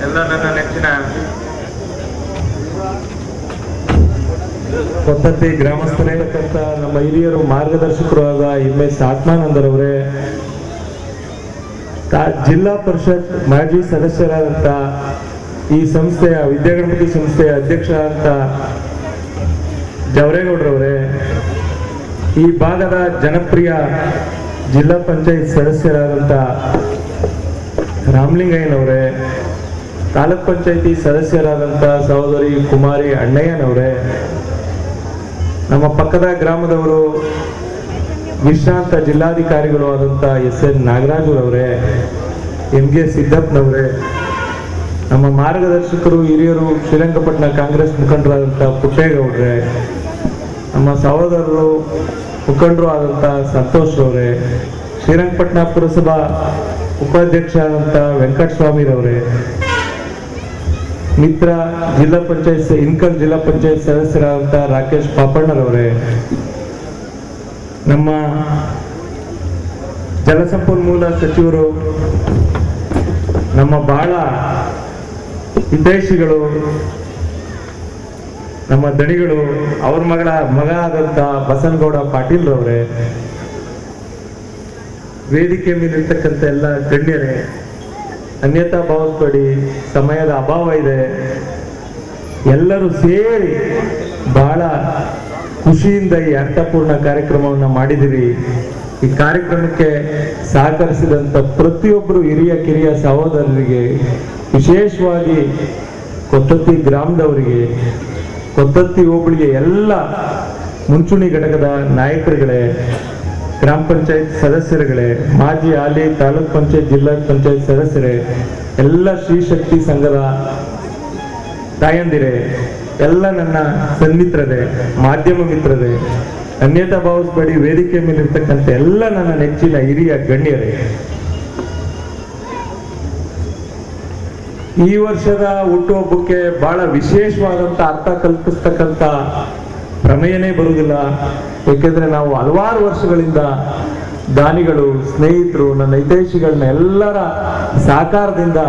ಎಲ್ಲ ನನ್ನ ನೆಚ್ಚಿನ ಕೊತ್ತತ್ತಿ ಗ್ರಾಮಸ್ಥರಿರ್ತಕ್ಕಂಥ ನಮ್ಮ ಹಿರಿಯರು ಮಾರ್ಗದರ್ಶಕರು ಆದ MS ಆತ್ಮಾನಂದರವರೇ, ಜಿಲ್ಲಾ ಪರಿಷತ್ ಮಾಜಿ ಸದಸ್ಯರಾದಂಥ ಈ ಸಂಸ್ಥೆಯ ವಿದ್ಯಾಗಣಪತಿ ಸಂಸ್ಥೆಯ ಅಧ್ಯಕ್ಷರಾದಂಥ ಜವರೇಗೌಡರವರೇ, ಈ ಭಾಗದ ಜನಪ್ರಿಯ ಜಿಲ್ಲಾ ಪಂಚಾಯತ್ ಸದಸ್ಯರಾದಂಥ ರಾಮಲಿಂಗಯ್ಯನವರೇ, ತಾಲೂಕ್ ಪಂಚಾಯತಿ ಸದಸ್ಯರಾದಂಥ ಸಹೋದರಿ ಕುಮಾರಿ ಅಣ್ಣಯ್ಯನವರೇ, ನಮ್ಮ ಪಕ್ಕದ ಗ್ರಾಮದವರು ವಿಶ್ರಾಂತ ಜಿಲ್ಲಾಧಿಕಾರಿಗಳು ಆದಂಥ SN ನಾಗರಾಜುರವರೇ, MG ಸಿದ್ದಪ್ಪನವರೇ, ನಮ್ಮ ಮಾರ್ಗದರ್ಶಕರು ಹಿರಿಯರು ಶ್ರೀರಂಗಪಟ್ಟಣ ಕಾಂಗ್ರೆಸ್ ಮುಖಂಡರಾದಂಥ ಪುಟ್ಟೇಗೌಡ್ರೆ, ನಮ್ಮ ಸಹೋದರರು ಮುಖಂಡರು ಆದಂಥ ಸಂತೋಷ್ ಅವರೇ, ಶ್ರೀರಂಗಪಟ್ಟಣ ಪುರಸಭಾ ಉಪಾಧ್ಯಕ್ಷ ಆದಂಥ ವೆಂಕಟಸ್ವಾಮಿರವರೇ, ಮಿತ್ರ ಜಿಲ್ಲಾ ಪಂಚಾಯತ್ ಇನ್ಕಲ್ ಜಿಲ್ಲಾ ಪಂಚಾಯತ್ ಸದಸ್ಯರಾದಂಥ ರಾಕೇಶ್ ಪಾಪಣ್ಣರವರೇ, ನಮ್ಮ ಜಲಸಂಪನ್ಮೂಲ ಸಚಿವರು, ನಮ್ಮ ಬಹಳ ಹಿತೈಷಿಗಳು, ನಮ್ಮ ದಣಿಗಳು, ಅವ್ರ ಮಗ ಆದಂಥ ಬಸನಗೌಡ ಪಾಟೀಲ್ ರವರೇ, ವೇದಿಕೆ ಮೇಲಿರ್ತಕ್ಕಂಥ ಎಲ್ಲ ಗಣ್ಯರೇ, ಅನ್ಯತಾ ಭಾವಿಸ್ಬೇಡಿ, ಸಮಯದ ಅಭಾವ ಇದೆ. ಎಲ್ಲರೂ ಸೇರಿ ಬಹಳ ಖುಷಿಯಿಂದ ಈ ಅರ್ಥಪೂರ್ಣ ಕಾರ್ಯಕ್ರಮವನ್ನು ಮಾಡಿದಿರಿ. ಈ ಕಾರ್ಯಕ್ರಮಕ್ಕೆ ಸಹಕರಿಸಿದಂಥ ಪ್ರತಿಯೊಬ್ಬರು ಹಿರಿಯ ಕಿರಿಯ ಸಹೋದರರಿಗೆ, ವಿಶೇಷವಾಗಿ ಕೊತ್ತತ್ತಿ ಗ್ರಾಮದವರಿಗೆ, ಕೊತ್ತತ್ತಿ ಹೋಬಳಿಗೆ ಎಲ್ಲ ಮುಂಚೂಣಿ ಘಟಕದ ನಾಯಕರುಗಳೇ, ಗ್ರಾಮ ಪಂಚಾಯತ್ ಸದಸ್ಯರುಗಳೇ, ಮಾಜಿ ಹಾಲಿ ತಾಲೂಕ್ ಪಂಚಾಯತ್ ಜಿಲ್ಲಾ ಪಂಚಾಯತ್ ಸದಸ್ಯರೇ, ಎಲ್ಲ ಶ್ರೀ ಶಕ್ತಿ ಸಂಘದ ತಾಯಂದಿರೇ, ಎಲ್ಲ ನನ್ನ ಸನ್ಮಿತ್ರರೇ, ಮಾಧ್ಯಮ ಮಿತ್ರರೇ, ಅನ್ಯತಾ ಭಾವಿಸಬೇಡಿ, ವೇದಿಕೆ ಮೇಲಿರ್ತಕ್ಕಂಥ ಎಲ್ಲ ನನ್ನ ನೆಚ್ಚಿನ ಹಿರಿಯ ಗಣ್ಯರೇ, ಈ ವರ್ಷದ ಹುಟ್ಟುಹಬ್ಬಕ್ಕೆ ಬಹಳ ವಿಶೇಷವಾದಂಥ ಅರ್ಥ ಕಲ್ಪಿಸ್ತಕ್ಕಂಥ ಪ್ರಮೇಯನೇ ಬರುವುದಿಲ್ಲ. ಏಕೆಂದ್ರೆ ನಾವು ಹಲವಾರು ವರ್ಷಗಳಿಂದ ದಾನಿಗಳು, ಸ್ನೇಹಿತರು, ನನ್ನ ಹಿತೈಷಿಗಳನ್ನ ಎಲ್ಲರ ಸಹಕಾರದಿಂದ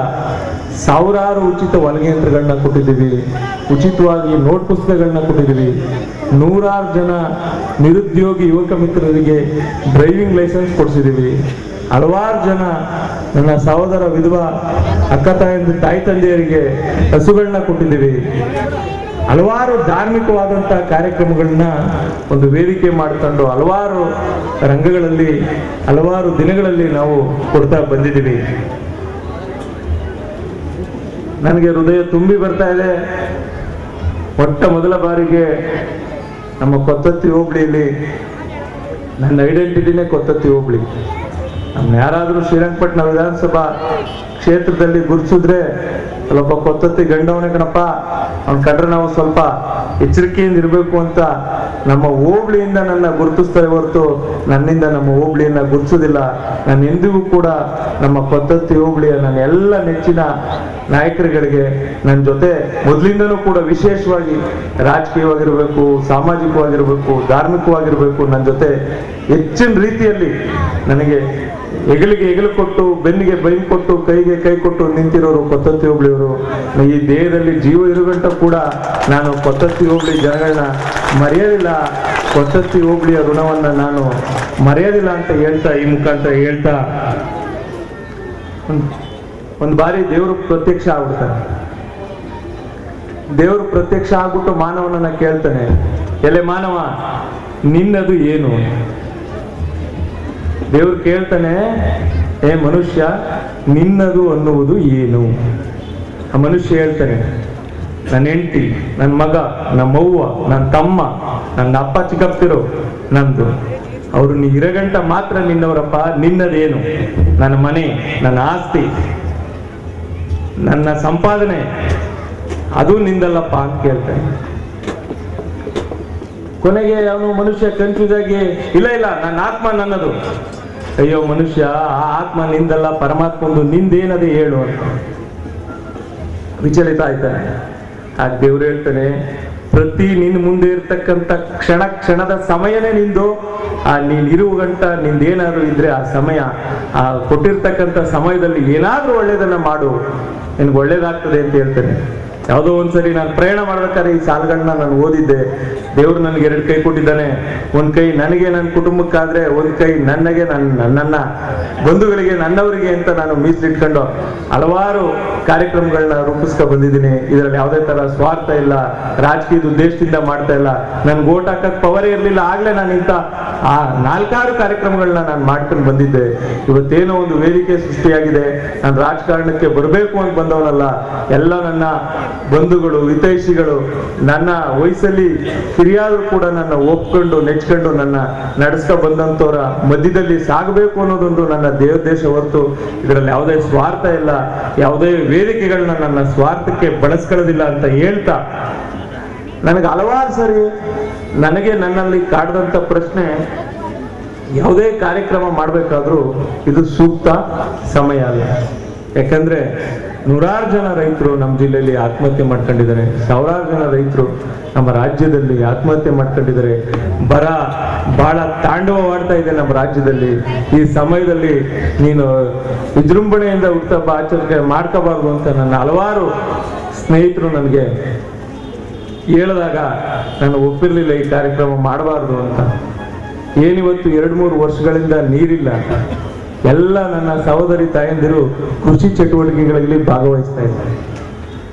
ಸಾವಿರಾರು ಉಚಿತ ಹೊಲಿಗೆಯಂತ್ರಗಳನ್ನ ಕೊಟ್ಟಿದ್ದೀವಿ, ಉಚಿತವಾಗಿ ನೋಟ್ ಪುಸ್ತಕಗಳನ್ನ ಕೊಟ್ಟಿದ್ದೀವಿ, ನೂರಾರು ಜನ ನಿರುದ್ಯೋಗಿ ಯುವಕ ಮಿತ್ರರಿಗೆ ಡ್ರೈವಿಂಗ್ ಲೈಸೆನ್ಸ್ ಕೊಡಿಸಿದ್ದೀವಿ, ಹಲವಾರು ಜನ ನನ್ನ ಸಹೋದರ ವಿಧವಾ ಅಕ್ಕ ತಾಯಿ ತಂದೆಯರಿಗೆ ಹಸುಗಳನ್ನ ಕೊಟ್ಟಿದ್ದೀವಿ. ಹಲವಾರು ಧಾರ್ಮಿಕವಾದಂಥ ಕಾರ್ಯಕ್ರಮಗಳನ್ನ ಒಂದು ವೇದಿಕೆ ಮಾಡಿಕೊಂಡು ಹಲವಾರು ರಂಗಗಳಲ್ಲಿ ಹಲವಾರು ದಿನಗಳಲ್ಲಿ ನಾವು ಕೊಡ್ತಾ ಬಂದಿದ್ದೀವಿ. ನನಗೆ ಹೃದಯ ತುಂಬಿ ಬರ್ತಾ ಇದೆ. ಮೊದಲ ಬಾರಿಗೆ ನಮ್ಮ ಕೊತ್ತತ್ತಿ ಹೋಬಳಿಯಲ್ಲಿ ನನ್ನ ಐಡೆಂಟಿಟಿನೇ ಕೊತ್ತತ್ತಿ ಹೋಬಳಿ. ನಮ್ಮ ಯಾರಾದರೂ ಶ್ರೀರಂಗಪಟ್ಟಣ ವಿಧಾನಸಭಾ ಕ್ಷೇತ್ರದಲ್ಲಿ ಗುರುತಿಸಿದ್ರೆ ಸ್ವಲ್ಪ ಕೊತ್ತತ್ತಿ ಗಂಡವನೇ ಕಣಪ್ಪ, ಅವ್ನ ಕಂಡ್ರೆ ನಾವು ಸ್ವಲ್ಪ ಎಚ್ಚರಿಕೆಯಿಂದ ಇರಬೇಕು ಅಂತ ನಮ್ಮ ಹೋಬಳಿಯಿಂದ ನನ್ನ ಗುರುತಿಸ್ತಾರೆ ಹೊರತು ನನ್ನಿಂದ ನಮ್ಮ ಹೋಬಳಿಯನ್ನ ಗುರುತಿಸೋದಿಲ್ಲ. ನಾನು ಎಂದಿಗೂ ಕೂಡ ನಮ್ಮ ಕೊತ್ತತ್ತಿ ಹೋಬಳಿಯ ನನ್ನ ಎಲ್ಲ ನೆಚ್ಚಿನ ನಾಯಕರುಗಳಿಗೆ ನನ್ನ ಜೊತೆ ಮೊದಲಿಂದನೂ ಕೂಡ ವಿಶೇಷವಾಗಿ ರಾಜಕೀಯವಾಗಿರಬೇಕು, ಸಾಮಾಜಿಕವಾಗಿರಬೇಕು, ಧಾರ್ಮಿಕವಾಗಿರಬೇಕು, ನನ್ನ ಜೊತೆ ಹೆಚ್ಚಿನ ರೀತಿಯಲ್ಲಿ ನನಗೆ ಹೆಗಲಿಗೆ ಹೆಗಲು ಕೊಟ್ಟು, ಬೆನ್ನಿಗೆ ಬೆನ್ನು ಕೊಟ್ಟು, ಕೈಗೆ ಕೈ ಕೊಟ್ಟು ನಿಂತಿರೋರು ಕೊತ್ತತ್ತಿ ಹೋಬಳಿಯವರು. ಈ ದೇಹದಲ್ಲಿ ಜೀವ ಇರುಗಂಟ ಕೂಡ ನಾನು ಕೊತ್ತತ್ತಿ ಹೋಬಳಿ ಜನಗಳನ್ನ ಮರೆಯೋದಿಲ್ಲ, ಕೊತ್ತತ್ತಿ ಹೋಬಳಿಯ ಋಣವನ್ನ ನಾನು ಮರೆಯೋದಿಲ್ಲ ಅಂತ ಹೇಳ್ತಾ, ಈ ಮುಖಾಂತರ ಹೇಳ್ತಾ, ಒಂದು ಬಾರಿ ದೇವರು ಪ್ರತ್ಯಕ್ಷ ಆಗ್ಬಿಡ್ತಾನೆ. ದೇವರು ಪ್ರತ್ಯಕ್ಷ ಆಗ್ಬಿಟ್ಟು ಮಾನವನನ್ನ ಕೇಳ್ತಾನೆ, ಎಲೆ ಮಾನವ, ನಿನ್ನದು ಏನು? ದೇವ್ರು ಕೇಳ್ತಾನೆ, ಏ ಮನುಷ್ಯ, ನಿನ್ನದು ಅನ್ನುವುದು ಏನು? ಆ ಮನುಷ್ಯ ಹೇಳ್ತಾನೆ, ನನ್ನ ಹೆಂಡತಿ, ನನ್ನ ಮಗ, ನಮ್ಮವ್ವ, ನನ್ನ ತಮ್ಮ, ನನ್ನ ಅಪ್ಪ ಚಿಕ್ಕಪ್ಪಿರು ನಂದು, ಅವರು ನೀ ಇರಗಂಟ ಮಾತ್ರ ನಿನ್ನವರಪ್ಪ. ನಿನ್ನದೇನು? ನನ್ನ ಮನೆ, ನನ್ನ ಆಸ್ತಿ, ನನ್ನ ಸಂಪಾದನೆ, ಅದು ನಿಂದಲ್ಲಪ್ಪ ಅಂತ ಕೇಳ್ತಾನೆ. ಕೊನೆಗೆ ಅವನು ಮನುಷ್ಯ ಕನ್ಫ್ಯೂಸ್ ಆಗಿ, ಇಲ್ಲ ಇಲ್ಲ, ನನ್ನ ಆತ್ಮ ನನ್ನದು. ಅಯ್ಯೋ ಮನುಷ್ಯ, ಆ ಆತ್ಮ ನಿಂದಲ್ಲ, ಪರಮಾತ್ಮಂದು, ನಿಂದೇನದೇ ಹೇಳು ಅಂತ ವಿಚಲಿತ ಆಯ್ತಾನೆ. ಆಗ ದೇವ್ರು ಹೇಳ್ತಾನೆ, ಪ್ರತಿ ನಿನ್ನ ಮುಂದೆ ಇರ್ತಕ್ಕಂಥ ಕ್ಷಣದ ಸಮಯನೇ ನಿಂದು. ನೀನ್ ಇರುವ ಗಂಟ ನಿಂದೇನಾದ್ರು ಇದ್ರೆ ಆ ಸಮಯ, ಆ ಕೊಟ್ಟಿರ್ತಕ್ಕಂಥ ಸಮಯದಲ್ಲಿ ಏನಾದ್ರೂ ಒಳ್ಳೇದನ್ನ ಮಾಡು, ನಿನ್ಗೆ ಒಳ್ಳೇದಾಗ್ತದೆ ಅಂತ ಹೇಳ್ತೇನೆ. ಯಾವುದೋ ಒಂದ್ಸರಿ ನಾನು ಪ್ರಯಾಣ ಮಾಡ್ಬೇಕಾದ್ರೆ ಈ ಸಾಲುಗಳನ್ನ ನಾನು ಓದಿದ್ದೆ. ದೇವ್ರು ನನಗೆ 2 ಕೈ ಕೊಟ್ಟಿದ್ದಾನೆ. ಒಂದ್ ಕೈ ನನಗೆ, ನನ್ನ ಕುಟುಂಬಕ್ಕಾದ್ರೆ, ಒಂದ್ ಕೈ ನನಗೆ, ನನ್ನ ಬಂಧುಗಳಿಗೆ, ನನ್ನವರಿಗೆ ಅಂತ ನಾನು ಮೀಸಲಿಟ್ಕೊಂಡು ಹಲವಾರು ಕಾರ್ಯಕ್ರಮಗಳನ್ನ ರೂಪಿಸ್ಕೊ ಬಂದಿದ್ದೀನಿ. ಇದರಲ್ಲಿ ಯಾವುದೇ ತರ ಸ್ವಾರ್ಥ ಇಲ್ಲ, ರಾಜಕೀಯದ ಉದ್ದೇಶದಿಂದ ಮಾಡ್ತಾ ಇಲ್ಲ. ನನ್ಗೆ ಓಟ್ ಹಾಕಕ್ ಪವರೇ ಇರ್ಲಿಲ್ಲ, ಆಗ್ಲೇ ನಾನು ಇಂಥ 4-6 ಕಾರ್ಯಕ್ರಮಗಳನ್ನ ನಾನು ಮಾಡ್ಕೊಂಡು ಬಂದಿದ್ದೆ. ಇವತ್ತೇನೋ ಒಂದು ವೇದಿಕೆ ಸೃಷ್ಟಿಯಾಗಿದೆ. ನಾನು ರಾಜಕಾರಣಕ್ಕೆ ಬರಬೇಕು ಅಂತ ಬಂದವನಲ್ಲ. ಎಲ್ಲ ನನ್ನ ಬಂಧುಗಳು, ಹಿತೈಷಿಗಳು, ನನ್ನ ವಯಸ್ಸಲ್ಲಿ ಹಿರಿಯಾದ್ರು ಕೂಡ ನನ್ನ ಒಪ್ಕೊಂಡು ನೆಚ್ಕೊಂಡು ನನ್ನ ನಡೆಸ್ತಾ ಬಂದಂತವರ ಮಧ್ಯದಲ್ಲಿ ಸಾಗಬೇಕು ಅನ್ನೋದೊಂದು ನನ್ನ ದೇವೋದ್ದೇಶ ಹೊರತು ಇದರಲ್ಲಿ ಯಾವುದೇ ಸ್ವಾರ್ಥ ಇಲ್ಲ. ಯಾವುದೇ ವೇದಿಕೆಗಳನ್ನ ನನ್ನ ಸ್ವಾರ್ಥಕ್ಕೆ ಬಳಸ್ಕೊಳ್ಳೋದಿಲ್ಲ ಅಂತ ಹೇಳ್ತಾ, ನನಗೆ ಹಲವಾರು ಸರಿ ನನ್ನಲ್ಲಿ ಕಾಡ್ದಂತ ಪ್ರಶ್ನೆ, ಯಾವುದೇ ಕಾರ್ಯಕ್ರಮ ಮಾಡ್ಬೇಕಾದ್ರೂ ಇದು ಸೂಕ್ತ ಸಮಯ ಅಲ್ಲ. ಯಾಕಂದ್ರೆ 100 ಜನ ರೈತರು ನಮ್ಮ ಜಿಲ್ಲೆಯಲ್ಲಿ ಆತ್ಮಹತ್ಯೆ ಮಾಡ್ಕೊಂಡಿದ್ದಾರೆ. 1000 ಜನ ರೈತರು ನಮ್ಮ ರಾಜ್ಯದಲ್ಲಿ ಆತ್ಮಹತ್ಯೆ ಮಾಡ್ಕೊಂಡಿದ್ದಾರೆ. ಬರ ಬಹಳ ತಾಂಡವವಾಡ್ತಾ ಇದೆ ನಮ್ಮ ರಾಜ್ಯದಲ್ಲಿ. ಈ ಸಮಯದಲ್ಲಿ ನೀನು ವಿಜೃಂಭಣೆಯಿಂದ ಹುಟ್ಟುಹಬ್ಬ ಆಚರಣೆ ಮಾಡ್ಕೋಬಾರ್ದು ಅಂತ ನನ್ನ ಹಲವಾರು ಸ್ನೇಹಿತರು ನನಗೆ ಹೇಳಿದಾಗ ನಾನು ಒಪ್ಪಿರ್ಲಿಲ್ಲ ಈ ಕಾರ್ಯಕ್ರಮ ಮಾಡಬಾರ್ದು ಅಂತ. ಏನಿವತ್ತು 2-3 ವರ್ಷಗಳಿಂದ ನೀರಿಲ್ಲ. ಎಲ್ಲ ನನ್ನ ಸಹೋದರಿ ತಾಯಂದಿರು ಕೃಷಿ ಚಟುವಟಿಕೆಗಳಲ್ಲಿ ಭಾಗವಹಿಸ್ತಾ ಇದ್ದಾರೆ.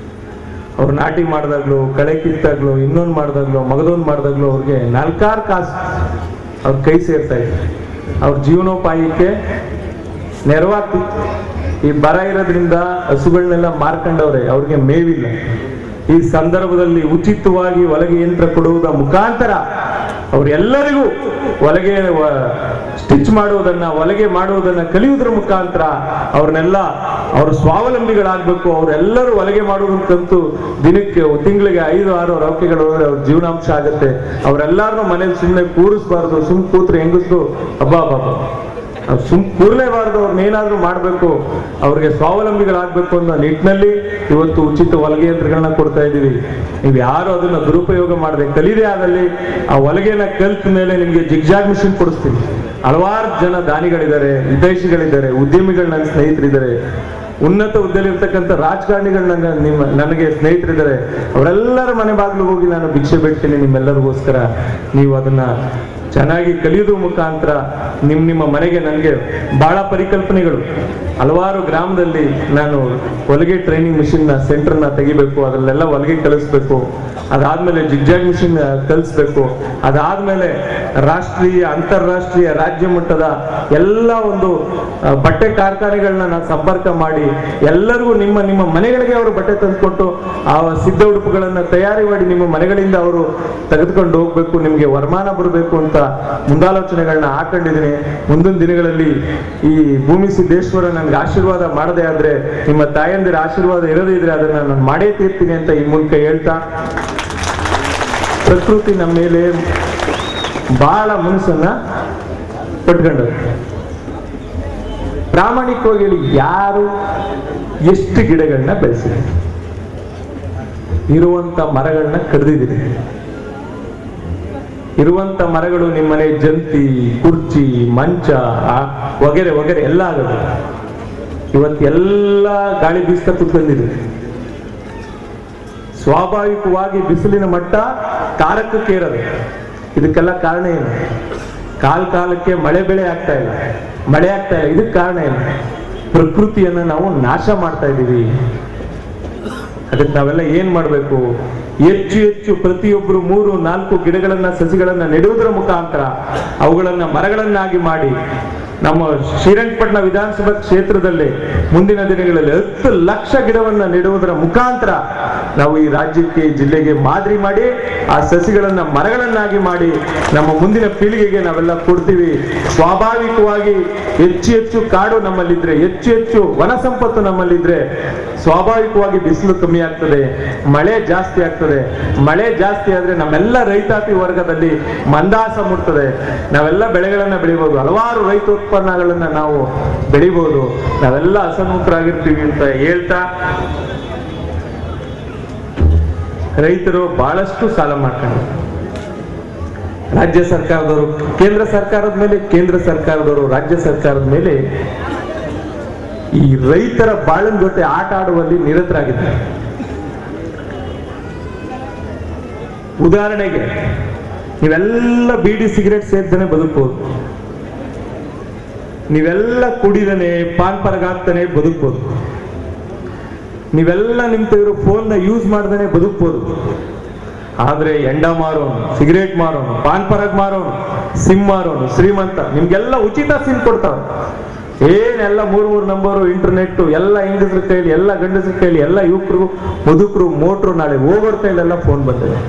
ಅವ್ರು ನಾಟಿ ಮಾಡಿದಾಗ್ಲು, ಕಳೆ ಕಿತ್ತಾಗ್ಲು, ಇನ್ನೊಂದು ಮಾಡಿದಾಗ್ಲು, ಮಗದೊಂದು ಮಾಡಿದಾಗ್ಲು ಅವ್ರಿಗೆ 4-6 ಕಾಸು ಅವ್ರ ಕೈ ಸೇರ್ತಾ ಇದ್ದಾರೆ. ಅವ್ರ ಜೀವನೋಪಾಯಕ್ಕೆ ನೆರವಾಗ್ತಿತ್ತು. ಈ ಬರ ಇರೋದ್ರಿಂದ ಹಸುಗಳನ್ನೆಲ್ಲ ಮಾರ್ಕೊಂಡವ್ರೆ, ಅವ್ರಿಗೆ ಮೇವಿಲ್ಲ. ಈ ಸಂದರ್ಭದಲ್ಲಿ ಉಚಿತವಾಗಿ ಹೊಲಿಗೆ ಯಂತ್ರ ಕೊಡುವುದರ ಮುಖಾಂತರ ಅವರೆಲ್ಲರಿಗೂ ಹೊಲಿಗೆ ಸ್ಟಿಚ್ ಮಾಡುವುದನ್ನ, ಹೊಲಿಗೆ ಮಾಡುವುದನ್ನ ಕಲಿಯುವುದರ ಮುಖಾಂತರ ಅವ್ರನ್ನೆಲ್ಲ ಅವರು ಸ್ವಾವಲಂಬಿಗಳಾಗಬೇಕು. ಅವರೆಲ್ಲರೂ ಹೊಲಿಗೆ ಮಾಡುವುದಕ್ಕಂತೂ ದಿನಕ್ಕೆ ತಿಂಗಳಿಗೆ 5-6 ರೊಕ್ಕೆಗಳು ಅವ್ರ ಜೀವನಾಂಶ ಆಗುತ್ತೆ. ಅವರೆಲ್ಲರನ್ನೂ ಮನೇಲಿ ಸುಮ್ಮನೆ ಕೂರಿಸ್ಬಾರ್ದು. ಸುಮ್ ಕೂತ್ರೆ ಹೆಂಗಸ್ರು ಹಬ್ಬ ಕೂರ್ಲೇಬಾರ್ದು. ಅವ್ರನ್ನೇನಾದ್ರೂ ಮಾಡ್ಬೇಕು, ಅವ್ರಿಗೆ ಸ್ವಾವಲಂಬಿಗಳಾಗ್ಬೇಕು ಅನ್ನೋ ನಿಟ್ಟಿನಲ್ಲಿ ಇವತ್ತು ಉಚಿತ ಹೊಲಿಗೆ ಯಂತ್ರಗಳನ್ನ ಕೊಡ್ತಾ ಇದೀವಿ. ನೀವು ಯಾರು ಅದನ್ನ ದುರುಪಯೋಗ ಮಾಡದೆ ಕಲೀದೇ ಆದಲ್ಲಿ ಆ ಹೊಲಿಗೆನ ಕಲ್ತ ಮೇಲೆ ನಿಮ್ಗೆ ಜಿಗ್ಜಾಗ್ ಮಿಷಿನ್ ಕೊಡಿಸ್ತೀವಿ. ಹಲವಾರು ಜನ ದಾನಿಗಳಿದ್ದಾರೆ, ವಿದೇಶಿಗಳಿದ್ದಾರೆ, ಉದ್ಯಮಿಗಳು ನನ್ನ ಸ್ನೇಹಿತರಿದ್ದಾರೆ, ಉನ್ನತ ಹುದ್ದೆಯಲ್ಲಿ ಇರ್ತಕ್ಕಂಥ ರಾಜಕಾರಣಿಗಳು ನನಗೆ ಸ್ನೇಹಿತರಿದ್ದಾರೆ. ಅವರೆಲ್ಲರ ಮನೆ ಬಾಗಿಲು ಹೋಗಿ ನಾನು ಭಿಕ್ಷೆ ಬೇಡ್ತೀನಿ ನಿಮ್ಮೆಲ್ಲರಿಗೋಸ್ಕರ. ನೀವು ಅದನ್ನ ಚೆನ್ನಾಗಿ ಕಲಿಯೋದ್ರ ಮುಖಾಂತರ ನಿಮ್ಮ ಮನೆಗೆ ನನಗೆ ಬಹಳ ಪರಿಕಲ್ಪನೆಗಳು. ಹಲವಾರು ಗ್ರಾಮದಲ್ಲಿ ನಾನು ಹೊಲಿಗೆ ಟ್ರೈನಿಂಗ್ ಮಿಷಿನ್ ಸೆಂಟರ್ನ ತೆಗಿಬೇಕು, ಅದರಲ್ಲೆಲ್ಲ ಹೊಲಿಗೆ ಕಲಿಸ್ಬೇಕು. ಅದಾದ್ಮೇಲೆ ಜಿಗ್ಜಾಗ್ ಮಿಷಿನ್ ಕಲಿಸ್ಬೇಕು. ಅದಾದ್ಮೇಲೆ ರಾಷ್ಟ್ರೀಯ, ಅಂತಾರಾಷ್ಟ್ರೀಯ, ರಾಜ್ಯ ಮಟ್ಟದ ಎಲ್ಲ ಒಂದು ಬಟ್ಟೆ ಕಾರ್ಖಾನೆಗಳನ್ನ ನಾನು ಸಂಪರ್ಕ ಮಾಡಿ ಎಲ್ಲರಿಗೂ ನಿಮ್ಮ ಮನೆಗಳಿಗೆ ಅವರು ಬಟ್ಟೆ ತಂದುಕೊಟ್ಟು ಆ ಸಿದ್ಧ ಉಡುಪುಗಳನ್ನ ತಯಾರಿ ಮಾಡಿ ನಿಮ್ಮ ಮನೆಗಳಿಂದ ಅವರು ತೆಗೆದುಕೊಂಡು ಹೋಗ್ಬೇಕು, ನಿಮ್ಗೆ ವರಮಾನ ಬರಬೇಕು ಅಂತ ಮುಂದಾಲೋಚನೆಗಳನ್ನ ಹಾಕೊಂಡಿದ್ದೀನಿ. ಮುಂದಿನ ದಿನಗಳಲ್ಲಿ ಈ ಭೂಮಿ ಸಿದ್ದೇಶ್ವರ ನನ್ಗೆ ಆಶೀರ್ವಾದ ಮಾಡದೇ ಆದ್ರೆ, ನಿಮ್ಮ ತಾಯಂದಿರ ಆಶೀರ್ವಾದ ಇರದೇ ಇದ್ರೆ ಅದನ್ನ ನಾನು ಮಾಡೇ ತೀರ್ತೀನಿ ಅಂತ ಈ ಮೂಲಕ ಹೇಳ್ತಾ, ಪ್ರಕೃತಿ ನಮ್ಮ ಮೇಲೆ ಬಹಳ ಮನಸ್ಸನ್ನ ಪಟ್ಕೊಂಡರು. ಪ್ರಾಮಾಣಿಕವಾಗಿ ಹೇಳಿ, ಯಾರು ಎಷ್ಟು ಗಿಡಗಳನ್ನ ಬೆಳೆಸಿದೆ? ಇರುವಂತ ಮರಗಳನ್ನ ಕಡಿದಿದ್ದೀರಿ. ಇರುವಂತ ಮರಗಳು ನಿಮ್ಮನೆ ಜಂತಿ, ಕುರ್ಚಿ, ಮಂಚ ವಗೇರೆ ವಗೇರೆ ಎಲ್ಲ ಆಗೋದು. ಇವತ್ತೆಲ್ಲ ಗಾಳಿ ಬೀಸ್ತಾ ಕುತ್ಕೊಂಡಿದೆ. ಸ್ವಾಭಾವಿಕವಾಗಿ ಬಿಸಿಲಿನ ಮಟ್ಟ ತಾರಕಕ್ಕೆ ಇರೋದು. ಇದಕ್ಕೆಲ್ಲ ಕಾರಣ ಏನು? ಕಾಲಕ್ಕೆ ಮಳೆ ಬೆಳೆ ಆಗ್ತಾ ಇಲ್ಲ, ಮಳೆ ಆಗ್ತಾ ಇಲ್ಲ. ಇದಕ್ಕೆ ಕಾರಣ ಏನು? ಪ್ರಕೃತಿಯನ್ನ ನಾವು ನಾಶ ಮಾಡ್ತಾ ಇದ್ದೀವಿ. ಅದಕ್ಕೆ ನಾವೆಲ್ಲ ಏನ್ ಮಾಡ್ಬೇಕು? ಹೆಚ್ಚು ಪ್ರತಿಯೊಬ್ಬರು 3-4 ಗಿಡಗಳನ್ನ, ಸಸಿಗಳನ್ನ ನೆಡುವುದರ ಮುಖಾಂತರ ಅವುಗಳನ್ನ ಮರಗಳನ್ನಾಗಿ ಮಾಡಿ ನಮ್ಮ ಶ್ರೀರಂಗಪಟ್ಟಣ ವಿಧಾನಸಭಾ ಕ್ಷೇತ್ರದಲ್ಲಿ ಮುಂದಿನ ದಿನಗಳಲ್ಲಿ 10 ಲಕ್ಷ ಗಿಡವನ್ನ ನೆಡುವುದರ ಮುಖಾಂತರ ನಾವು ಈ ರಾಜ್ಯಕ್ಕೆ, ಜಿಲ್ಲೆಗೆ ಮಾದರಿ ಮಾಡಿ ಆ ಸಸಿಗಳನ್ನ ಮರಗಳನ್ನಾಗಿ ಮಾಡಿ ನಮ್ಮ ಮುಂದಿನ ಪೀಳಿಗೆಗೆ ನಾವೆಲ್ಲ ಕೊಡ್ತೀವಿ. ಸ್ವಾಭಾವಿಕವಾಗಿ ಹೆಚ್ಚು ಕಾಡು ನಮ್ಮಲ್ಲಿದ್ರೆ, ಹೆಚ್ಚು ವನ ಸಂಪತ್ತು ನಮ್ಮಲ್ಲಿದ್ರೆ ಸ್ವಾಭಾವಿಕವಾಗಿ ಬಿಸಿಲು ಕಮ್ಮಿ ಆಗ್ತದೆ, ಮಳೆ ಜಾಸ್ತಿ ಆಗ್ತದೆ. ಮಳೆ ಜಾಸ್ತಿ ಆದ್ರೆ ನಮ್ಮೆಲ್ಲ ರೈತಾಪಿ ವರ್ಗದಲ್ಲಿ ಮಂದಾಸ ಮುಟ್ತದೆ. ನಾವೆಲ್ಲ ಬೆಳೆಗಳನ್ನ ಬೆಳಿಬಹುದು, ಹಲವಾರು ರೈತ ಉತ್ಪನ್ನಗಳನ್ನ ನಾವು ಬೆಳಿಬಹುದು. ನಾವೆಲ್ಲ ಹಸನ್ಮುಖರಾಗಿರ್ತೀವಿ ಅಂತ ಹೇಳ್ತಾ, ರೈತರು ಬಹಳಷ್ಟು ಸಾಲ ಮಾಡ್ಕೊಂಡಿದ್ದಾರೆ. ರಾಜ್ಯ ಸರ್ಕಾರದವರು ಕೇಂದ್ರ ಸರ್ಕಾರದ ಮೇಲೆ, ಕೇಂದ್ರ ಸರ್ಕಾರದವರು ರಾಜ್ಯ ಸರ್ಕಾರದ ಮೇಲೆ ಈ ರೈತರ ಬಾಳನ್ ಜೊತೆ ಆಟ ಆಡುವಲ್ಲಿ ನಿರತರಾಗಿದ್ದಾರೆ. ಉದಾಹರಣೆಗೆ, ನೀವೆಲ್ಲ ಬೀಡಿ ಸಿಗರೇಟ್ ಸೇರ್ತಾನೆ ಬದುಕಬಹುದು, ನೀವೆಲ್ಲ ಕುಡಿದನೆ ಪಾನ್ ಪರಗ ಹಾಕ್ತಾನೆ ಬದುಕಬಹುದು, ನೀವೆಲ್ಲ ನಿಮ್ ತೆಗೆದು ಫೋನ್ ಯೂಸ್ ಮಾಡ್ದೇನೆ ಬದುಕಬಹುದು. ಆದ್ರೆ ಎಂಡ ಮಾರೋನು, ಸಿಗರೇಟ್ ಮಾರೋನು, ಪಾನ್ ಪರಗ್ ಮಾರೋನು, ಸಿಮ್ ಮಾರೋನು, ಶ್ರೀಮಂತ ನಿಮ್ಗೆಲ್ಲ ಉಚಿತ ಸಿಮ್ ಕೊಡ್ತಾವೆ. ಏನೆಲ್ಲ 3 ನಂಬರು, ಇಂಟರ್ನೆಟ್ ಎಲ್ಲ ಹೆಂಗಸ್ರ ಕೈಲಿ, ಎಲ್ಲ ಗಂಡಸ್ರ ಕೈಲಿ, ಎಲ್ಲ ಯುವಕರು ಮುದುಕರು ಮೋಟ್ರು ನಾಳೆ ಹೋಗೋರ್ ಕೈಲೆಲ್ಲ ಫೋನ್ ಬಂದಿದೆ.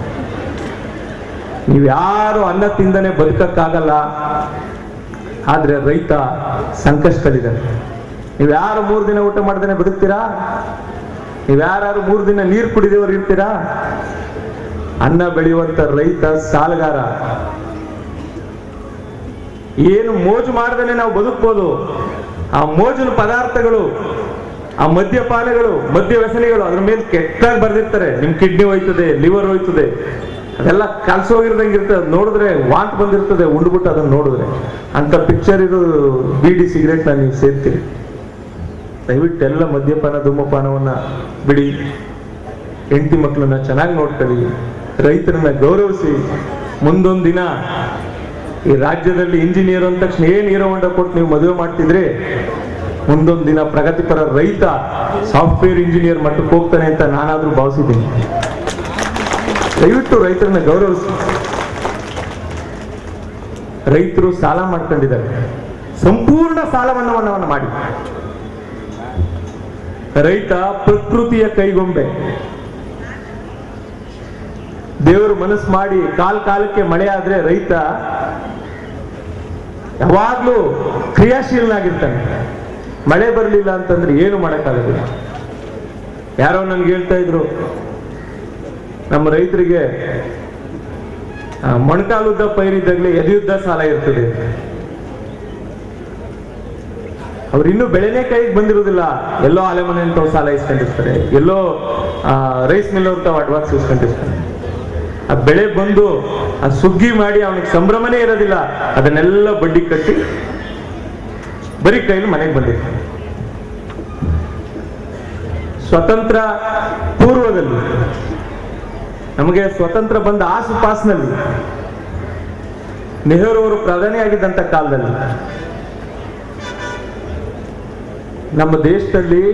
ನೀವ್ಯಾರು ಅನ್ನ ತಿಂದನೆ ಬದುಕಕ್ಕಾಗಲ್ಲ. ಆದ್ರೆ ರೈತ ಸಂಕಷ್ಟದಲ್ಲಿದ್ದಾರೆ. ನೀವ್ಯಾರು 3 ದಿನ ಊಟ ಮಾಡ್ದೇನೆ ಬದುಕ್ತೀರಾ? ನೀವ್ಯಾರು 3 ದಿನ ನೀರು ಕುಡಿದವರು ಇರ್ತೀರಾ? ಅನ್ನ ಬೆಳೆಯುವಂತ ರೈತ ಸಾಲಗಾರ. ಏನು ಮೋಜು ಮಾಡ್ದೇನೆ ನಾವು ಬದುಕ್ಬೋದು. ಆ ಮೋಜಿನ ಪದಾರ್ಥಗಳು, ಆ ಮದ್ಯಪಾನಗಳು, ಮದ್ಯ ವ್ಯಸನಿಗಳು ಅದ್ರ ಮೇಲೆ ಕೆಟ್ಟಾಗಿ ಬರ್ದಿರ್ತಾರೆ. ನಿಮ್ ಕಿಡ್ನಿ ಹೋಯ್ತದೆ, ಲಿವರ್ ಹೋಯ್ತದೆ, ಅದೆಲ್ಲ ಕಲ್ಸೋಗಿರ್ದಂಗೆ ಇರ್ತದೆ. ನೋಡಿದ್ರೆ ವಾಂತ್ ಬಂದಿರ್ತದೆ ಉಂಡ್ಬಿಟ್ಟು ಅದನ್ನ ನೋಡಿದ್ರೆ. ಅಂತ ಪಿಕ್ಚರ್ ಇದು ಬೀಡಿ ಸಿಗರೇಟ್ ನೀವು ಸೇರ್ತೀರಿ. ದಯವಿಟ್ಟು ಎಲ್ಲ ಮದ್ಯಪಾನ ಧೂಮಪಾನವನ್ನ ಬಿಡಿ. ಹೆಂಡತಿ ಮಕ್ಕಳನ್ನ ಚೆನ್ನಾಗಿ ನೋಡ್ಕೊಳ್ಳಿ, ರೈತರನ್ನ ಗೌರವಿಸಿ. ಮುಂದೊಂದು ದಿನ ಈ ರಾಜ್ಯದಲ್ಲಿ ಇಂಜಿನಿಯರ್ ಅಂದ ತಕ್ಷಣ ಏನ್ ಹೀರೋ ಹೊಂಡ ಕೊಟ್ಟು ನೀವು ಮದುವೆ ಮಾಡ್ತಿದ್ರೆ, ಮುಂದೊಂದು ದಿನ ಪ್ರಗತಿಪರ ರೈತ ಸಾಫ್ಟ್ವೇರ್ ಇಂಜಿನಿಯರ್ ಮಟ್ಟಕ್ಕೆ ಹೋಗ್ತಾನೆ ಅಂತ ನಾನಾದ್ರೂ ಭಾವಿಸಿದ್ದೀನಿ. ದಯವಿಟ್ಟು ರೈತರನ್ನ ಗೌರವಿಸಿ. ರೈತರು ಸಾಲ ಮಾಡ್ಕೊಂಡಿದ್ದಾರೆ, ಸಂಪೂರ್ಣ ಸಾಲ ಮನ್ನಾವನ್ನು ಮಾಡಿ. ರೈತ ಪ್ರಕೃತಿಯ ಕೈಗೊಂಬೆ. ದೇವರು ಮನಸ್ಸು ಮಾಡಿ ಕಾಲಕ್ಕೆ ಮಳೆ ಆದ್ರೆ ರೈತ ಯಾವಾಗ್ಲೂ ಕ್ರಿಯಾಶೀಲನಾಗಿರ್ತಾನೆ. ಮಳೆ ಬರಲಿಲ್ಲ ಅಂತಂದ್ರೆ ಏನು ಮಾಡಕ್ಕಾಗಲ್ಲ. ಯಾರೋ ನನ್ಗೆ ಹೇಳ್ತಾ ಇದ್ರು, ನಮ್ಮ ರೈತರಿಗೆ ಮೊಣಕಾಲುದ್ದ ಪೈರಿದ್ದಾಗಲೇ ಎದೆಯುದ್ದ ಸಾಲ ಇರ್ತದೆ. ಅವ್ರು ಇನ್ನೂ ಬೆಳೆನೇ ಕೈಗೆ ಬಂದಿರುವುದಿಲ್ಲ. ಎಲ್ಲೋ ಅಲೆಮನೆ ಅಂತ ಸಾಲ ಇಸ್ಕೊಂಡಿರ್ತಾರೆ, ಎಲ್ಲೋ ರೈಸ್ ಮಿಲ್ ಅವ್ರ ತಾವು ಅಡ್ವಾನ್ಸ್ ಇಸ್ಕೊಂಡಿರ್ತಾರೆ. ಆ ಬೆಳೆ ಬಂದು ಆ ಸುಗ್ಗಿ ಮಾಡಿ ಅವನಿಗೆ ಸಂಭ್ರಮನೇ ಇರೋದಿಲ್ಲ. ಅದನ್ನೆಲ್ಲ ಬಡ್ಡಿ ಕಟ್ಟಿ ಬರೀ ಕೈಲಿ ಮನೆಗೆ ಬಂದಿರ್ತಾರೆ. ಸ್ವತಂತ್ರ ಪೂರ್ವದಲ್ಲಿ, ನಮಗೆ ಸ್ವತಂತ್ರ ಬಂದ ಆಸುಪಾಸಿನಲ್ಲಿ, ನೆಹರು ಅವರು ಪ್ರಧಾನಿಯಾಗಿದ್ದಂತ ಕಾಲದಲ್ಲಿ ನಮ್ಮ ದೇಶದಲ್ಲಿ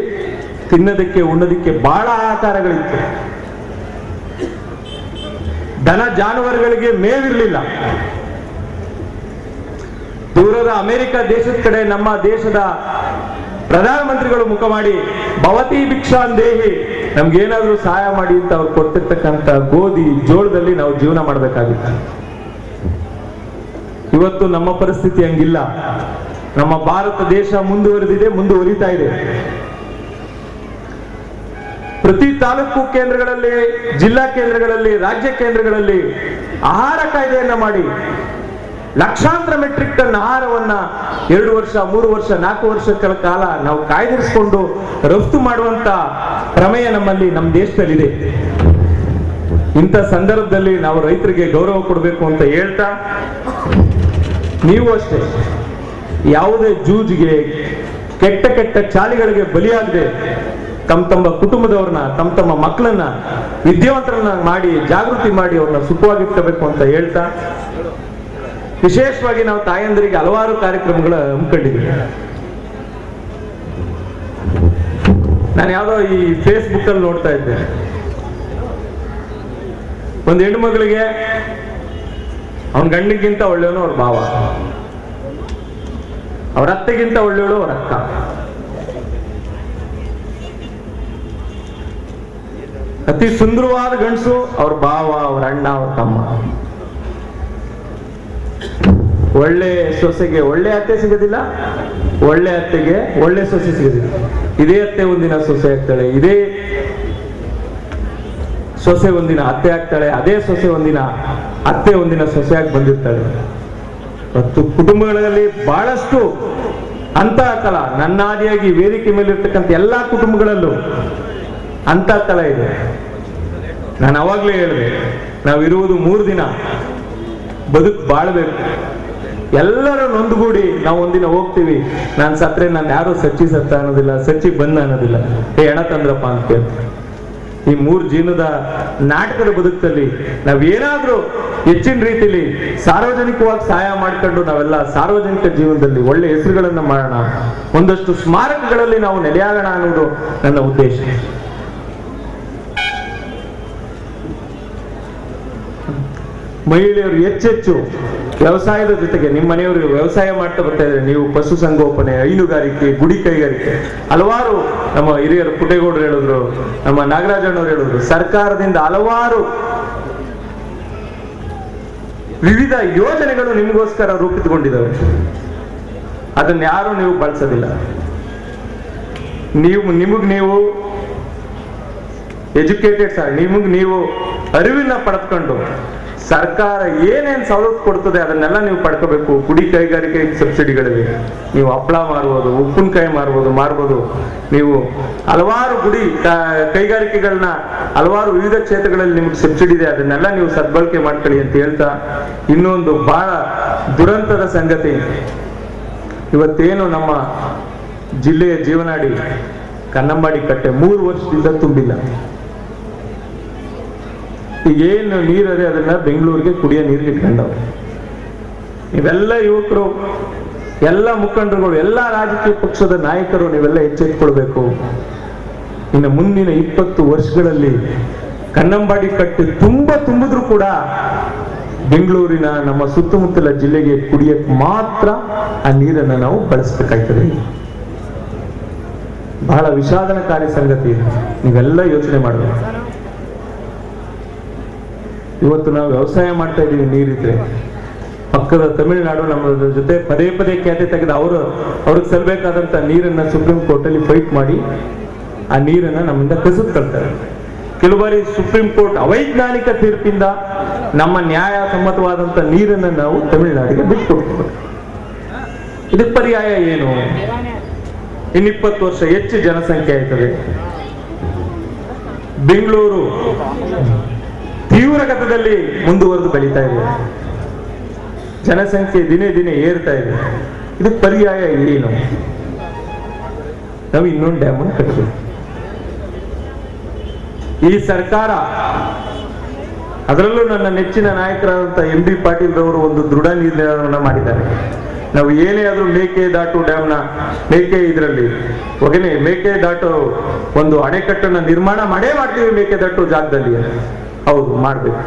ತಿನ್ನೋದಕ್ಕೆ ಉಣ್ಣೋದಕ್ಕೆ ಬಹಳ ಆಹಾರಗಳಿತ್ತು. ದನ ಜಾನುವಾರುಗಳಿಗೆ ಮೇವಿರ್ಲಿಲ್ಲ. ದೂರದ ಅಮೆರಿಕ ದೇಶದ ಕಡೆ ನಮ್ಮ ದೇಶದ ಪ್ರಧಾನಮಂತ್ರಿಗಳು ಮುಖ ಮಾಡಿ ಭವತಿ ಭಿಕ್ಷಾನ್ ದೇಹಿ, ನಮ್ಗೇನಾದ್ರೂ ಸಹಾಯ ಮಾಡಿ ಅಂತ ಅವ್ರು ಕೊಡ್ತಿರ್ತಕ್ಕಂಥ ಗೋಧಿ ಜೋಳದಲ್ಲಿ ನಾವು ಜೀವನ ಮಾಡಬೇಕಾಗಿತ್ತು. ಇವತ್ತು ನಮ್ಮ ಪರಿಸ್ಥಿತಿ ಹಂಗಿಲ್ಲ. ನಮ್ಮ ಭಾರತ ದೇಶ ಮುಂದುವರೆದಿದೆ, ಮುಂದುವರಿತಾ ಇದೆ. ಪ್ರತಿ ತಾಲೂಕು ಕೇಂದ್ರಗಳಲ್ಲಿ, ಜಿಲ್ಲಾ ಕೇಂದ್ರಗಳಲ್ಲಿ, ರಾಜ್ಯ ಕೇಂದ್ರಗಳಲ್ಲಿ ಆಹಾರ ಕಾಯ್ದೆಯನ್ನ ಮಾಡಿ ಲಕ್ಷಾಂತರ ಮೆಟ್ರಿಕ್ ಟನ್ ಆಹಾರವನ್ನ 2 ವರ್ಷ, 3 ವರ್ಷ, 4 ವರ್ಷಗಳ ಕಾಲ ನಾವು ಕಾಯ್ದಿರಿಸಿಕೊಂಡು ರಫ್ತು ಮಾಡುವಂತ ಪ್ರಮೇಯ ನಮ್ಮಲ್ಲಿ, ನಮ್ಮ ದೇಶದಲ್ಲಿದೆ. ಇಂಥ ಸಂದರ್ಭದಲ್ಲಿ ನಾವು ರೈತರಿಗೆ ಗೌರವ ಕೊಡಬೇಕು ಅಂತ ಹೇಳ್ತಾ, ನೀವು ಅಷ್ಟೇ ಯಾವುದೇ ಜೂಜಿಗೆ, ಕೆಟ್ಟ ಚಾಳಿಗಳಿಗೆ ಬಲಿಯಾಗದೆ ತಮ್ಮ ಕುಟುಂಬದವ್ರನ್ನ, ತಮ್ಮ ಮಕ್ಕಳನ್ನ ವಿದ್ಯಾವಂತರನ್ನ ಮಾಡಿ, ಜಾಗೃತಿ ಮಾಡಿ ಅವ್ರನ್ನ ಸುಖವಾಗಿಟ್ಕೋಬೇಕು ಅಂತ ಹೇಳ್ತಾ, ವಿಶೇಷವಾಗಿ ನಾವು ತಾಯಂದರಿಗೆ ಹಲವಾರು ಕಾರ್ಯಕ್ರಮಗಳ ಹಮ್ಮಿಕೊಂಡಿದ್ದೀವಿ. ನಾನು ಯಾವುದೋ ಈ ಫೇಸ್ಬುಕ್ ಅಲ್ಲಿ ನೋಡ್ತಾ ಇದ್ದೆ, ಒಂದು ಹೆಣ್ಣು ಮಗಳಿಗೆ ಅವನ ಗಂಡಿಗಿಂತ ಒಳ್ಳೆಯವನು ಅವ್ರ ಭಾವ, ಅವ್ರ ಅತ್ತೆಗಿಂತ ಒಳ್ಳೆಯವಳು ಅವ್ರ ಅಕ್ಕ. ಅತಿ ಸುಂದರವಾದ ಗಂಡಸು ಅವ್ರ ಭಾವ, ಅವ್ರ ಅಣ್ಣ, ಅವ್ರ ತಮ್ಮ. ಒಳ್ಳೆ ಸೊಸೆಗೆ ಒಳ್ಳೆ ಅತ್ತೆ ಸಿಗೋದಿಲ್ಲ, ಒಳ್ಳೆ ಅತ್ತೆಗೆ ಒಳ್ಳೆ ಸೊಸೆ ಸಿಗೋದಿಲ್ಲ. ಇದೇ ಅತ್ತೆ ಒಂದಿನ ಸೊಸೆ ಆಗ್ತಾಳೆ, ಇದೇ ಸೊಸೆ ಒಂದಿನ ಅತ್ತೆ ಆಗ್ತಾಳೆ, ಅದೇ ಸೊಸೆ ಒಂದಿನ ಅತ್ತೆ ಒಂದಿನ ಸೊಸೆಯಾಗಿ ಬಂದಿರ್ತಾಳೆ. ಮತ್ತು ಕುಟುಂಬಗಳಲ್ಲಿ ಬಹಳಷ್ಟು ಅಂತಹ ಕಲ, ನನ್ನ ಆದಿಯಾಗಿ ವೇದಿಕೆ ಮೇಲೆ ಇರ್ತಕ್ಕಂಥ ಎಲ್ಲಾ ಕುಟುಂಬಗಳಲ್ಲೂ ಅಂತ ಕಲ ಇದೆ. ನಾನು ಅವಾಗ್ಲೇ ಹೇಳಿದೆ, ನಾವಿರುವುದು 3 ದಿನ, ಬದುಕು ಬಾಳ್ಬೇಕು. ಎಲ್ಲರೂ ನೊಂದುಗೂಡಿ ನಾವು ಒಂದಿನ ಹೋಗ್ತೀವಿ. ನಾನು ಸತ್ರೆ ನಾನು ಯಾರು ಸಚ್ಚಿ ಸತ್ತ ಅನ್ನೋದಿಲ್ಲ, ಸಚ್ಚಿ ಬಂದ ಅನ್ನೋದಿಲ್ಲ, ಹೆಣ ತಂದ್ರಪ್ಪ ಅಂತ ಕೇಳ್ತೀನಿ. ಈ 3 ಜೀವನದ ನಾಟಕದ ಬದುಕಲ್ಲಿ ನಾವೇನಾದ್ರೂ ಹೆಚ್ಚಿನ ರೀತಿಯಲ್ಲಿ ಸಾರ್ವಜನಿಕವಾಗಿ ಸಹಾಯ ಮಾಡ್ಕೊಂಡು ನಾವೆಲ್ಲ ಸಾರ್ವಜನಿಕ ಜೀವನದಲ್ಲಿ ಒಳ್ಳೆ ಹೆಸರುಗಳನ್ನ ಮಾಡೋಣ, ಒಂದಷ್ಟು ಸ್ಮಾರಕಗಳಲ್ಲಿ ನಾವು ನೆಲೆಯಾಗೋಣ ಅನ್ನೋದು ನನ್ನ ಉದ್ದೇಶ. ಮಹಿಳೆಯರು ಹೆಚ್ಚೆಚ್ಚು ವ್ಯವಸಾಯದ ಜೊತೆಗೆ, ನಿಮ್ಮ ಮನೆಯವರು ವ್ಯವಸಾಯ ಮಾಡ್ತಾ ಬರ್ತಾ ಇದ್ರೆ, ನೀವು ಪಶುಸಂಗೋಪನೆ, ಹೈನುಗಾರಿಕೆ, ಗುಡಿ ಕೈಗಾರಿಕೆ, ಹಲವಾರು ನಮ್ಮ ಹಿರಿಯರು ಪುಟ್ಟೇಗೌಡರು ಹೇಳಿದ್ರು, ನಮ್ಮ ನಾಗರಾಜಣ್ಣವ್ರು ಹೇಳಿದ್ರು, ಸರ್ಕಾರದಿಂದ ಹಲವಾರು ವಿವಿಧ ಯೋಜನೆಗಳು ನಿಮಗೋಸ್ಕರ ರೂಪಿತಗೊಂಡಿದ್ದಾವೆ. ಅದನ್ನ ಯಾರು ನೀವು ಬಳಸೋದಿಲ್ಲ. ನೀವು ಎಜುಕೇಟೆಡ್, ನಿಮಗೆ ನೀವು ಅರಿವಿನ ಪಡೆದುಕೊಂಡು ಸರ್ಕಾರ ಏನೇನು ಸವಲತ್ತು ಕೊಡ್ತದೆ ಅದನ್ನೆಲ್ಲ ನೀವು ಪಡ್ಕೋಬೇಕು. ಗುಡಿ ಕೈಗಾರಿಕೆ ಸಬ್ಸಿಡಿಗಳಿವೆ, ನೀವು ಹಪ್ಪಳ ಮಾರ್ಬೋದು, ಉಪ್ಪಿನಕಾಯಿ ಮಾರ್ಬೋದು. ನೀವು ಹಲವಾರು ಗುಡಿ ಕೈಗಾರಿಕೆಗಳನ್ನ ಹಲವಾರು ವಿವಿಧ ಕ್ಷೇತ್ರಗಳಲ್ಲಿ ನಿಮ್ಗೆ ಸಬ್ಸಿಡಿ ಇದೆ, ಅದನ್ನೆಲ್ಲ ನೀವು ಸದ್ಬಳಕೆ ಮಾಡ್ಕೊಳ್ಳಿ ಅಂತ ಹೇಳ್ತಾ, ಇನ್ನೊಂದು ಬಹಳ ದುರಂತದ ಸಂಗತಿ, ಇವತ್ತೇನು ನಮ್ಮ ಜಿಲ್ಲೆಯ ಜೀವನಾಡಿ ಕನ್ನಂಬಾಡಿ ಕಟ್ಟೆ 3 ವರ್ಷದಿಂದ ತುಂಬಿಲ್ಲ. ಈಗೇನು ನೀರದೆ ಅದನ್ನ ಬೆಂಗಳೂರಿಗೆ ಕುಡಿಯೋ ನೀರಿಗೆ ಇಟ್ಕೊಂಡವ್ರು. ನೀವೆಲ್ಲ ಯುವಕರು, ಎಲ್ಲ ಮುಖಂಡರುಗಳು, ಎಲ್ಲ ರಾಜಕೀಯ ಪಕ್ಷದ ನಾಯಕರು ನೀವೆಲ್ಲ ಎಚ್ಚೆತ್ಕೊಳ್ಬೇಕು. ಇನ್ನು ಮುಂದಿನ 20 ವರ್ಷಗಳಲ್ಲಿ ಕನ್ನಂಬಾಡಿ ಕಟ್ಟೆ ತುಂಬಿದ್ರೂ ಕೂಡ ಬೆಂಗಳೂರಿನ ನಮ್ಮ ಸುತ್ತಮುತ್ತಲ ಜಿಲ್ಲೆಗೆ ಕುಡಿಯಕ್ಕೆ ಮಾತ್ರ ಆ ನೀರನ್ನ ನಾವು ಬಳಸಬೇಕಾಗ್ತದೆ. ಬಹಳ ವಿಷಾದನಕಾರಿ ಸಂಗತಿ. ನೀವೆಲ್ಲ ಯೋಚನೆ ಮಾಡಬೇಕು. ಇವತ್ತು ನಾವು ವ್ಯವಸಾಯ ಮಾಡ್ತಾ ಇದ್ದೀವಿ, ನೀರಿದ್ರೆ ಪಕ್ಕದ ತಮಿಳುನಾಡು ನಮ್ಮ ಜೊತೆ ಪದೇ ಖ್ಯಾತಿ ತೆಗೆದು ಅವ್ರಿಗೆ ಸಲ್ಲಬೇಕಾದಂತ ನೀರನ್ನ ಸುಪ್ರೀಂ ಕೋರ್ಟ್ ಅಲ್ಲಿ ಫೈಟ್ ಮಾಡಿ ಆ ನೀರನ್ನ ನಮ್ಮಿಂದ ಕಸಿದ್ಕೊಳ್ತಾರೆ. ಕೆಲವು ಬಾರಿ ಸುಪ್ರೀಂ ಕೋರ್ಟ್ ಅವೈಜ್ಞಾನಿಕ ತೀರ್ಪಿಂದ ನಮ್ಮ ನ್ಯಾಯ ಸಮ್ಮತವಾದಂತ ನೀರನ್ನ ನಾವು ತಮಿಳುನಾಡಿಗೆ ಬಿಟ್ಟುಕೊಡ್ತೀವಿ. ಇದಕ್ಕೆ ಪರ್ಯಾಯ ಏನು? ಇನ್ನು 20 ವರ್ಷ ಹೆಚ್ಚು ಜನಸಂಖ್ಯೆ ಆಯ್ತದೆ. ಬೆಂಗಳೂರು ತೀವ್ರಗತದಲ್ಲಿ ಮುಂದುವರೆದು ಬೆಳೀತಾ ಇದೆ, ಜನಸಂಖ್ಯೆ ದಿನೇ ಏರ್ತಾ ಇದೆ. ಇದಕ್ಕೆ ಪರ್ಯಾಯ ಏನು? ನಾವು ಇನ್ನೊಂದು ಡ್ಯಾಮ್ ಅನ್ನು ಕಟ್ಟಬೇಕು. ಈ ಸರ್ಕಾರ, ಅದರಲ್ಲೂ ನನ್ನ ನೆಚ್ಚಿನ ನಾಯಕರಾದಂತಹ MB ಪಾಟೀಲ್ ರವರು ಒಂದು ದೃಢ ನಿರ್ಣಯವನ್ನ ಮಾಡಿದ್ದಾರೆ. ನಾವು ಏನೇ ಆದ್ರೂ ಮೇಕೆದಾಟು ಡ್ಯಾಮ್ನ ಮೇಕೆದಾಟು ಒಂದು ಅಣೆಕಟ್ಟನ್ನ ನಿರ್ಮಾಣ ಮಾಡ್ತೀವಿ ಮೇಕೆದಾಟು ಜಾಗದಲ್ಲಿ. ಹೌದು, ಮಾಡ್ಬೇಕು.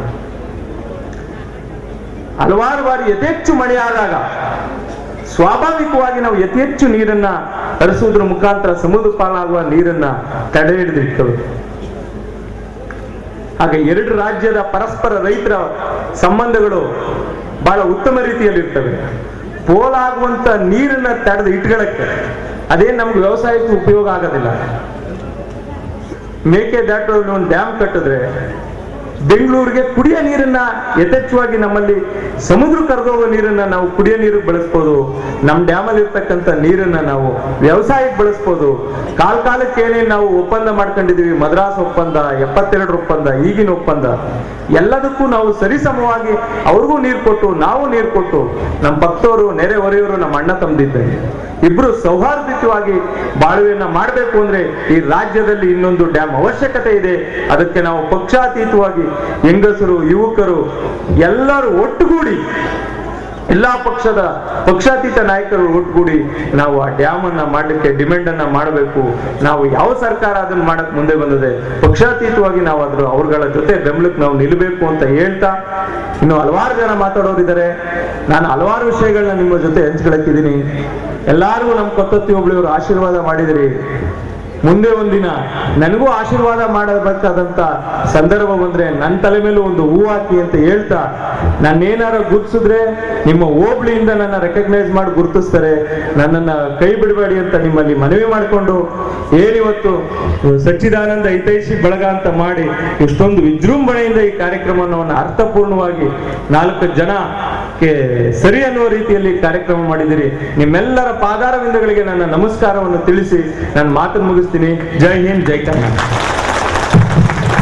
ಹಲವಾರು ಬಾರಿ ಯಥೇಚ್ಛು ಮಳೆ ಆದಾಗ ಸ್ವಾಭಾವಿಕವಾಗಿ ನಾವು ಯಥೇಚ್ಛು ನೀರನ್ನ ಹರಿಸುವುದರ ಮುಖಾಂತರ ಸಮುದ್ರ ಪಾಲಾಗುವ ನೀರನ್ನ ತಡೆ ಹಿಡಿದಿಟ್ಕೊಳ್ಳೋದು. ಹಾಗೆ 2 ರಾಜ್ಯದ ಪರಸ್ಪರ ರೈತರ ಸಂಬಂಧಗಳು ಬಹಳ ಉತ್ತಮ ರೀತಿಯಲ್ಲಿ ಇರ್ತವೆ. ಪೋಲಾಗುವಂತ ನೀರನ್ನ ತಡೆದು ಇಟ್ಕೊಳ್ಳಕ್ಕೆ ಅದೇನು ನಮ್ಗೆ ವ್ಯವಸಾಯಕ್ಕೆ ಉಪಯೋಗ ಆಗೋದಿಲ್ಲ. ಮೇಕೆದಾಟು ಒಂದು ಡ್ಯಾಮ್ ಕಟ್ಟಿದ್ರೆ ಬೆಂಗಳೂರಿಗೆ ಕುಡಿಯೋ ನೀರನ್ನ ಯಥೇಚ್ಛವಾಗಿ, ನಮ್ಮಲ್ಲಿ ಸಮುದ್ರ ಕರೆದೋಗುವ ನೀರನ್ನ ನಾವು ಕುಡಿಯೋ ನೀರಿಗೆ ಬಳಸ್ಬೋದು. ನಮ್ಮ ಡ್ಯಾಮಲ್ಲಿ ಇರ್ತಕ್ಕಂಥ ನೀರನ್ನ ನಾವು ವ್ಯವಸಾಯಕ್ಕೆ ಬಳಸ್ಬೋದು. ಕಾಲಕ್ಕೆ ಏನೇನು ನಾವು ಒಪ್ಪಂದ ಮಾಡ್ಕೊಂಡಿದೀವಿ, ಮದ್ರಾಸ್ ಒಪ್ಪಂದ, 72 ಒಪ್ಪಂದ, ಈಗಿನ ಒಪ್ಪಂದ, ಎಲ್ಲದಕ್ಕೂ ನಾವು ಸರಿಸಮವಾಗಿ ಅವ್ರಿಗೂ ನೀರು ಕೊಟ್ಟು, ನಾವು ನೀರು ಕೊಟ್ಟು, ನಮ್ಮ ಭಕ್ತವರು, ನೆರೆಹೊರೆಯವರು, ನಮ್ಮ ಅಣ್ಣ ತಮ್ಮದಿದ್ದಾರೆ, ಇಬ್ರು ಸೌಹಾರ್ದಯುತವಾಗಿ ಬಾಳ್ವೆಯನ್ನ ಮಾಡಬೇಕು ಅಂದ್ರೆ ಈ ರಾಜ್ಯದಲ್ಲಿ ಇನ್ನೊಂದು ಡ್ಯಾಮ್ ಅವಶ್ಯಕತೆ ಇದೆ. ಅದಕ್ಕೆ ನಾವು ಪಕ್ಷಾತೀತವಾಗಿ ಹೆಂಗಸರು, ಯುವಕರು ಎಲ್ಲರೂ ಒಟ್ಟುಗೂಡಿ, ಎಲ್ಲಾ ಪಕ್ಷಾತೀತ ನಾಯಕರು ಒಟ್ಟುಗೂಡಿ ನಾವು ಆ ಡ್ಯಾಮ್ ಅನ್ನ ಮಾಡ್ಲಿಕ್ಕೆ ಡಿಮ್ಯಾಂಡ್ ಅನ್ನ ಮಾಡಬೇಕು. ನಾವು ಯಾವ ಸರ್ಕಾರ ಅದನ್ನ ಮಾಡಕ್ ಮುಂದೆ ಬಂದಿದೆ, ಪಕ್ಷಾತೀತವಾಗಿ ನಾವು ಅವ್ರಗಳ ಜೊತೆ ಬೆಂಬಲಕ್ಕೆ ನಾವು ನಿಲ್ಲಬೇಕು ಅಂತ ಹೇಳ್ತಾ, ಇನ್ನು ಹಲವಾರು ಜನ ಮಾತಾಡೋರಿದ್ದಾರೆ. ನಾನು ಹಲವಾರು ವಿಷಯಗಳನ್ನ ನಿಮ್ಮ ಜೊತೆ ಹಂಚ್ಕೊಳಕ್ಕಿದ್ದೀನಿ. ಎಲ್ಲಾರಿಗೂ ನಮ್ಮ ಕೊತ್ತತ್ತಿ ಹೋಬಳಿಯವರು ಆಶೀರ್ವಾದ ಮಾಡಿದಿರಿ. ಮುಂದೆ ಒಂದಿನ ನನಗೂ ಆಶೀರ್ವಾದ ಮಾಡಬೇಕಾದಂತ ಸಂದರ್ಭ ಬಂದ್ರೆ ನನ್ನ ತಲೆ ಮೇಲೂ ಒಂದು ಹೂ ಹಾಕಿ ಅಂತ ಹೇಳ್ತಾ, ನನ್ನೇನಾರ ಗುರ್ತಿಸಿದ್ರೆ ನಿಮ್ಮ ಹೋಬಳಿಯಿಂದ ನನ್ನ ರೆಕಗ್ನೈಸ್ ಮಾಡಿ ಗುರುತಿಸ್ತಾರೆ, ನನ್ನನ್ನ ಕೈ ಬಿಡಬೇಡಿ ಅಂತ ನಿಮ್ಮಲ್ಲಿ ಮನವಿ ಮಾಡಿಕೊಂಡು, ಏನಿವತ್ತು ಸಚ್ಚಿದಾನಂದ ಹಿತೈಷಿ ಬಳಗ ಅಂತ ಮಾಡಿ ಇಷ್ಟೊಂದು ವಿಜೃಂಭಣೆಯಿಂದ ಈ ಕಾರ್ಯಕ್ರಮವನ್ನು ಅರ್ಥಪೂರ್ಣವಾಗಿ 4 ಜನಕ್ಕೆ ಸರಿ ಅನ್ನುವ ರೀತಿಯಲ್ಲಿ ಕಾರ್ಯಕ್ರಮ ಮಾಡಿದಿರಿ. ನಿಮ್ಮೆಲ್ಲರ ಪಾದಾರವಿಂದಗಳಿಗೆ ನನ್ನ ನಮಸ್ಕಾರವನ್ನು ತಿಳಿಸಿ ನನ್ನ ಮಾತನ್ನು ಮುಗಿಸ್ತೀನಿ. ಜೈ ಹಿಂದ್, ಜೈ ಕರ್ನಾಟಕ.